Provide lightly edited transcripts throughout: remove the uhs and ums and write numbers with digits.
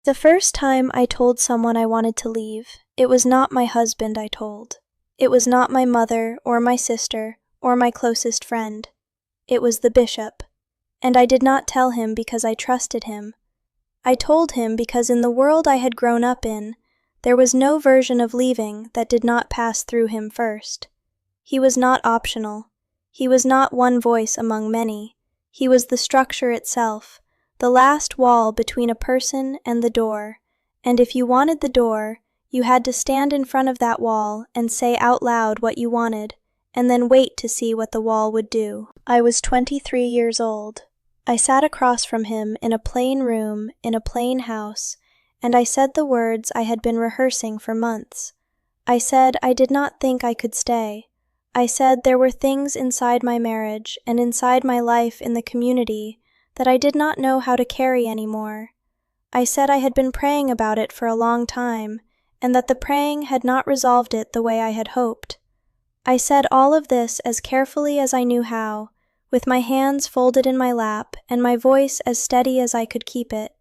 The first time I told someone I wanted to leave, it was not my husband I told. It was not my mother or my sister or my closest friend. It was the bishop. And I did not tell him because I trusted him. I told him because in the world I had grown up in, there was no version of leaving that did not pass through him first. He was not optional. He was not one voice among many. He was the structure itself, the last wall between a person and the door, and if you wanted the door, you had to stand in front of that wall and say out loud what you wanted, and then wait to see what the wall would do. I was 23 years old. I sat across from him in a plain room in a plain house, and I said the words I had been rehearsing for months. I said I did not think I could stay. I said there were things inside my marriage and inside my life in the community that I did not know how to carry anymore. I said I had been praying about it for a long time, and that the praying had not resolved it the way I had hoped. I said all of this as carefully as I knew how, with my hands folded in my lap and my voice as steady as I could keep it,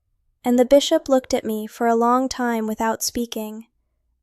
and the bishop looked at me for a long time without speaking.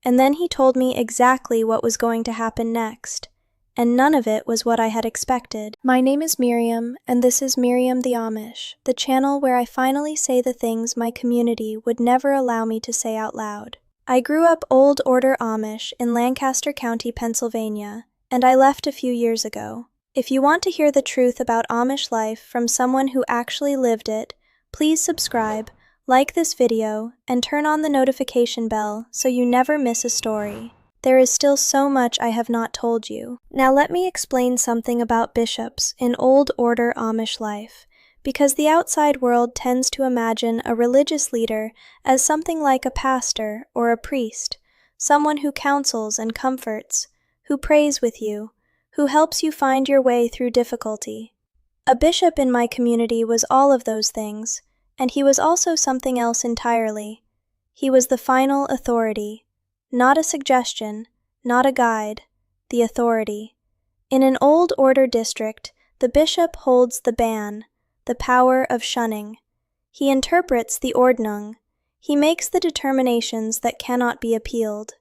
And then he told me exactly what was going to happen next, and none of it was what I had expected. My name is Miriam, and this is Miriam the Amish, the channel where I finally say the things my community would never allow me to say out loud. I grew up Old Order Amish in Lancaster County, Pennsylvania, and I left a few years ago. If you want to hear the truth about Amish life from someone who actually lived it, please subscribe, like this video, and turn on the notification bell so you never miss a story. There is still so much I have not told you. Now let me explain something about bishops in Old Order Amish life, because the outside world tends to imagine a religious leader as something like a pastor or a priest, someone who counsels and comforts, who prays with you, who helps you find your way through difficulty. A bishop in my community was all of those things, and he was also something else entirely. He was the final authority, not a suggestion, not a guide, the authority. In an Old Order district, the bishop holds the ban, the power of shunning. He interprets the ordnung. He makes the determinations that cannot be appealed.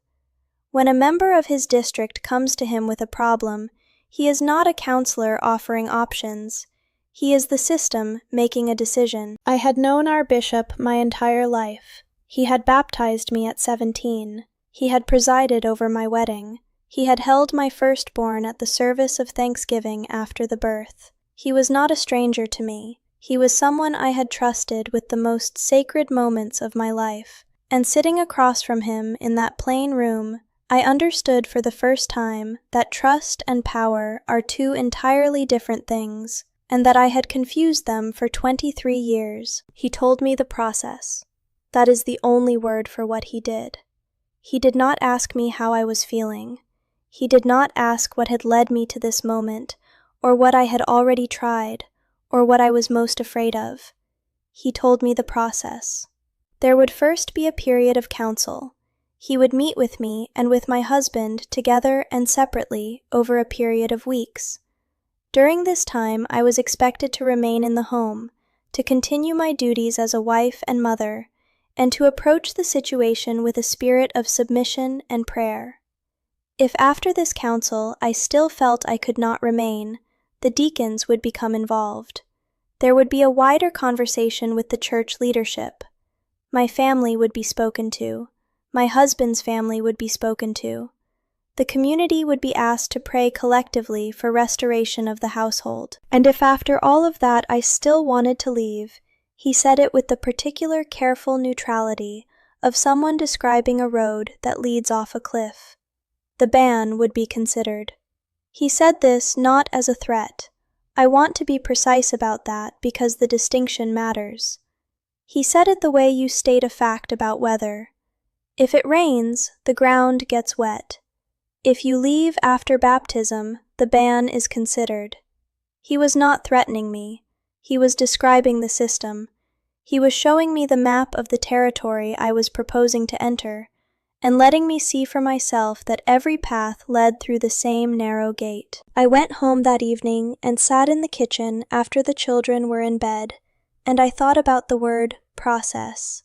When a member of his district comes to him with a problem, he is not a counselor offering options. He is the system making a decision. I had known our bishop my entire life. He had baptized me at 17. He had presided over my wedding. He had held my firstborn at the service of Thanksgiving after the birth. He was not a stranger to me. He was someone I had trusted with the most sacred moments of my life. And sitting across from him in that plain room, I understood for the first time that trust and power are two entirely different things, and that I had confused them for 23 years. He told me the process. That is the only word for what he did. He did not ask me how I was feeling. He did not ask what had led me to this moment, or what I had already tried, or what I was most afraid of. He told me the process. There would first be a period of counsel. He would meet with me and with my husband together and separately over a period of weeks. During this time, I was expected to remain in the home, to continue my duties as a wife and mother, and to approach the situation with a spirit of submission and prayer. If after this counsel I still felt I could not remain, the deacons would become involved. There would be a wider conversation with the church leadership. My family would be spoken to. My husband's family would be spoken to. The community would be asked to pray collectively for restoration of the household. And if after all of that I still wanted to leave, he said it with the particular careful neutrality of someone describing a road that leads off a cliff. The ban would be considered. He said this not as a threat. I want to be precise about that because the distinction matters. He said it the way you state a fact about weather. If it rains, the ground gets wet. If you leave after baptism, the ban is considered. He was not threatening me. He was describing the system. He was showing me the map of the territory I was proposing to enter, and letting me see for myself that every path led through the same narrow gate. I went home that evening and sat in the kitchen after the children were in bed, and I thought about the word process.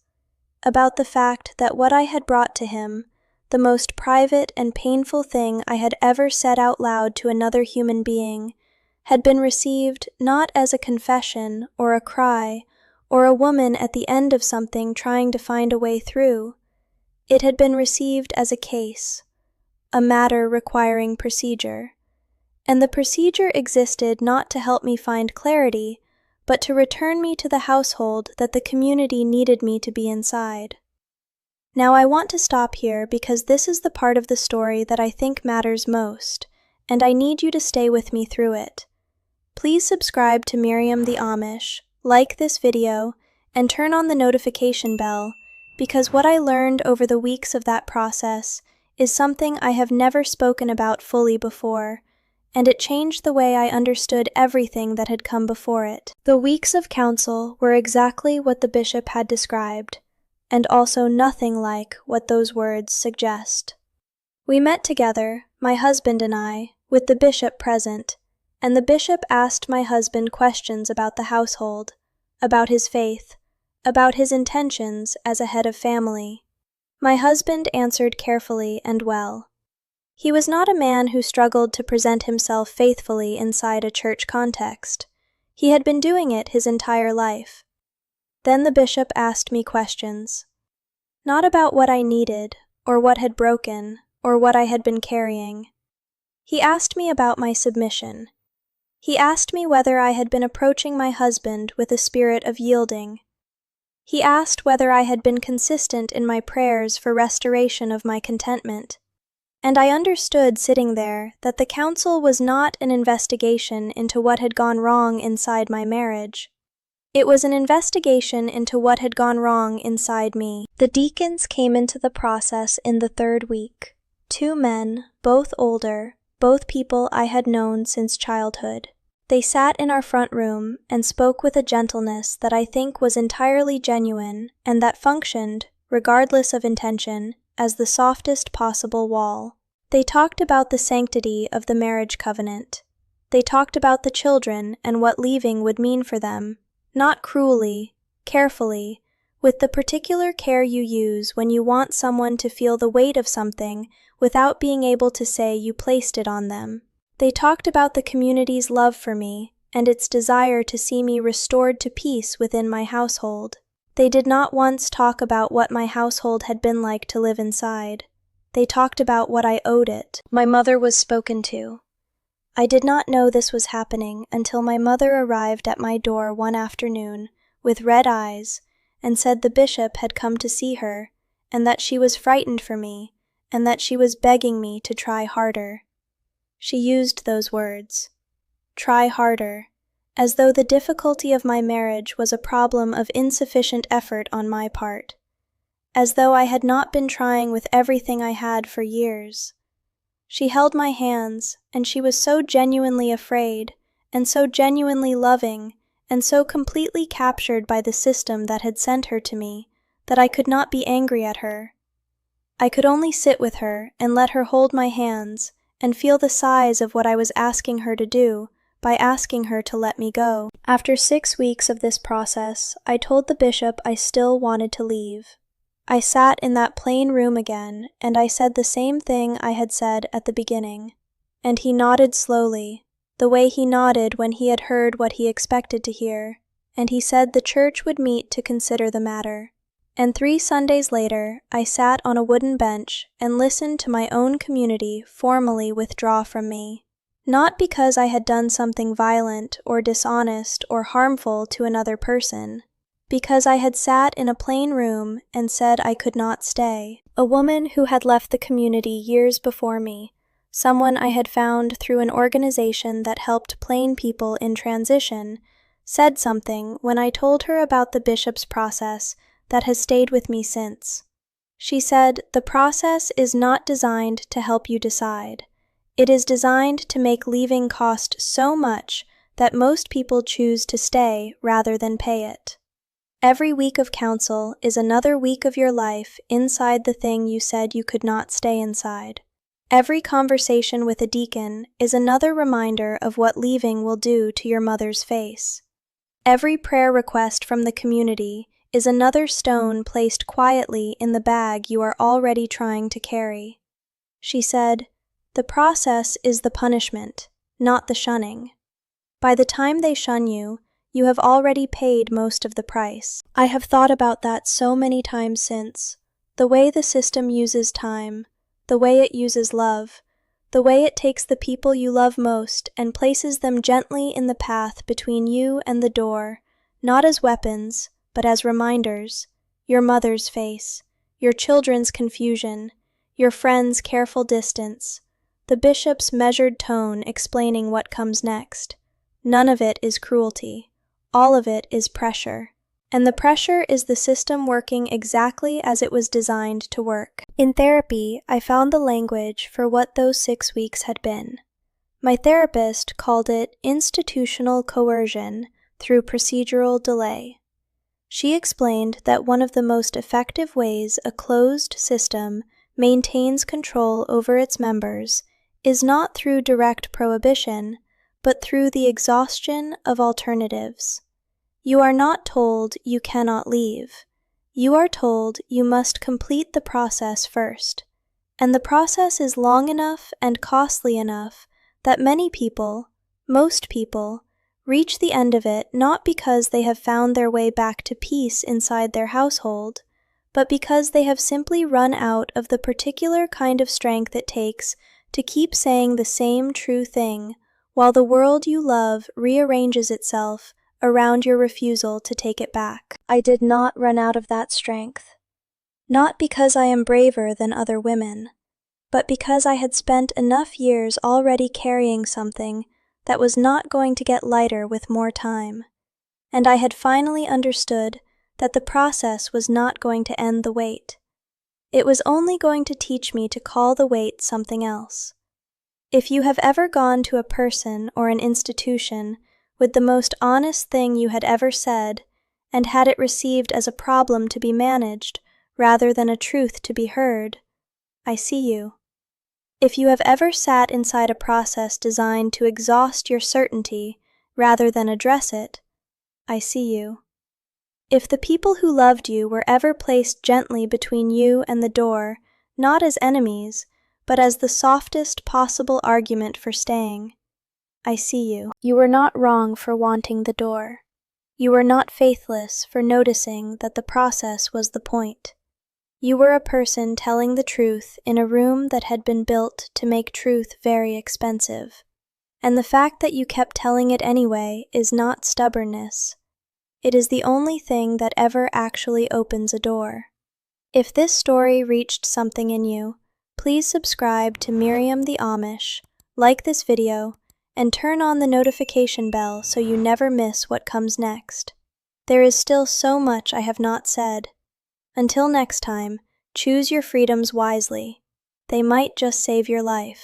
about the fact that what I had brought to him, the most private and painful thing I had ever said out loud to another human being, had been received not as a confession or a cry or a woman at the end of something trying to find a way through. It had been received as a case, a matter requiring procedure. And the procedure existed not to help me find clarity, but to return me to the household that the community needed me to be inside. Now I want to stop here because this is the part of the story that I think matters most, and I need you to stay with me through it. Please subscribe to Miriam the Amish, like this video, and turn on the notification bell, because what I learned over the weeks of that process is something I have never spoken about fully before, and it changed the way I understood everything that had come before it. The weeks of council were exactly what the bishop had described, and also nothing like what those words suggest. We met together, my husband and I, with the bishop present, and the bishop asked my husband questions about the household, about his faith, about his intentions as a head of family. My husband answered carefully and well. He was not a man who struggled to present himself faithfully inside a church context. He had been doing it his entire life. Then the bishop asked me questions. Not about what I needed, or what had broken, or what I had been carrying. He asked me about my submission. He asked me whether I had been approaching my husband with a spirit of yielding. He asked whether I had been consistent in my prayers for restoration of my contentment. And I understood sitting there that the council was not an investigation into what had gone wrong inside my marriage. It was an investigation into what had gone wrong inside me. The deacons came into the process in the 3rd week. 2 men, both older, both people I had known since childhood. They sat in our front room and spoke with a gentleness that I think was entirely genuine and that functioned, regardless of intention, as the softest possible wall. They talked about the sanctity of the marriage covenant. They talked about the children and what leaving would mean for them, not cruelly, carefully, with the particular care you use when you want someone to feel the weight of something without being able to say you placed it on them. They talked about the community's love for me and its desire to see me restored to peace within my household. They did not once talk about what my household had been like to live inside. They talked about what I owed it. My mother was spoken to. I did not know this was happening until my mother arrived at my door one afternoon with red eyes and said the bishop had come to see her and that she was frightened for me and that she was begging me to try harder. She used those words, try harder, as though the difficulty of my marriage was a problem of insufficient effort on my part, as though I had not been trying with everything I had for years. She held my hands, and she was so genuinely afraid, and so genuinely loving, and so completely captured by the system that had sent her to me, that I could not be angry at her. I could only sit with her and let her hold my hands, and feel the size of what I was asking her to do, by asking her to let me go. After 6 weeks of this process, I told the bishop I still wanted to leave. I sat in that plain room again, and I said the same thing I had said at the beginning. And he nodded slowly, the way he nodded when he had heard what he expected to hear, and he said the church would meet to consider the matter. And 3 Sundays later, I sat on a wooden bench and listened to my own community formally withdraw from me. Not because I had done something violent or dishonest or harmful to another person, because I had sat in a plain room and said I could not stay. A woman who had left the community years before me, someone I had found through an organization that helped plain people in transition, said something when I told her about the bishop's process that has stayed with me since. She said, "The process is not designed to help you decide. It is designed to make leaving cost so much that most people choose to stay rather than pay it. Every week of counsel is another week of your life inside the thing you said you could not stay inside. Every conversation with a deacon is another reminder of what leaving will do to your mother's face. Every prayer request from the community is another stone placed quietly in the bag you are already trying to carry. She said, "The process is the punishment, not the shunning. By the time they shun you, you have already paid most of the price." I have thought about that so many times since. The way the system uses time, the way it uses love, the way it takes the people you love most and places them gently in the path between you and the door, not as weapons, but as reminders. Your mother's face, your children's confusion, your friend's careful distance, the bishop's measured tone explaining what comes next. None of it is cruelty. All of it is pressure. And the pressure is the system working exactly as it was designed to work. In therapy, I found the language for what those 6 weeks had been. My therapist called it institutional coercion through procedural delay. She explained that one of the most effective ways a closed system maintains control over its members is not through direct prohibition, but through the exhaustion of alternatives. You are not told you cannot leave. You are told you must complete the process first. And the process is long enough and costly enough that many people, most people, reach the end of it not because they have found their way back to peace inside their household, but because they have simply run out of the particular kind of strength it takes to keep saying the same true thing while the world you love rearranges itself around your refusal to take it back. I did not run out of that strength. Not because I am braver than other women, but because I had spent enough years already carrying something that was not going to get lighter with more time, and I had finally understood that the process was not going to end the weight. It was only going to teach me to call the weight something else. If you have ever gone to a person or an institution with the most honest thing you had ever said, and had it received as a problem to be managed rather than a truth to be heard, I see you. If you have ever sat inside a process designed to exhaust your certainty rather than address it, I see you. If the people who loved you were ever placed gently between you and the door, not as enemies, but as the softest possible argument for staying, I see you. You were not wrong for wanting the door. You were not faithless for noticing that the process was the point. You were a person telling the truth in a room that had been built to make truth very expensive. And the fact that you kept telling it anyway is not stubbornness. It is the only thing that ever actually opens a door. If this story reached something in you, please subscribe to Miriam the Amish, like this video, and turn on the notification bell so you never miss what comes next. There is still so much I have not said. Until next time, choose your freedoms wisely. They might just save your life.